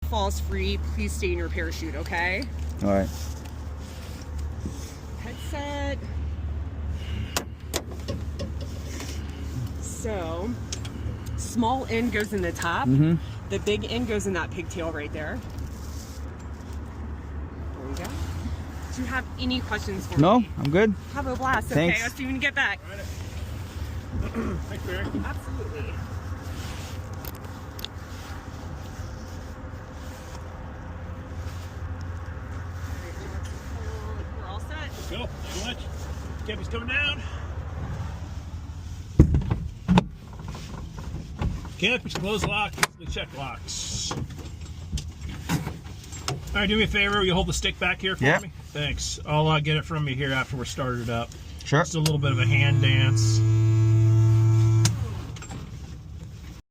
falls free, please stay in your parachute, okay? All right. Headset. So, small end goes in the top. Mm-hmm. The big end goes in that pigtail right there. There we go. Do you have any questions for No, me? I'm good. Have a blast. Thanks. Okay, I'll see you when you get back. Thanks, Barry. Absolutely. We're all set. Let's go. Too much. Campy's coming down. Campy's close lock. The check locks. All right, do me a favor. You hold the stick back here for me. Thanks. I'll get it from you here after we're started up. Sure. Just a little bit of a hand dance.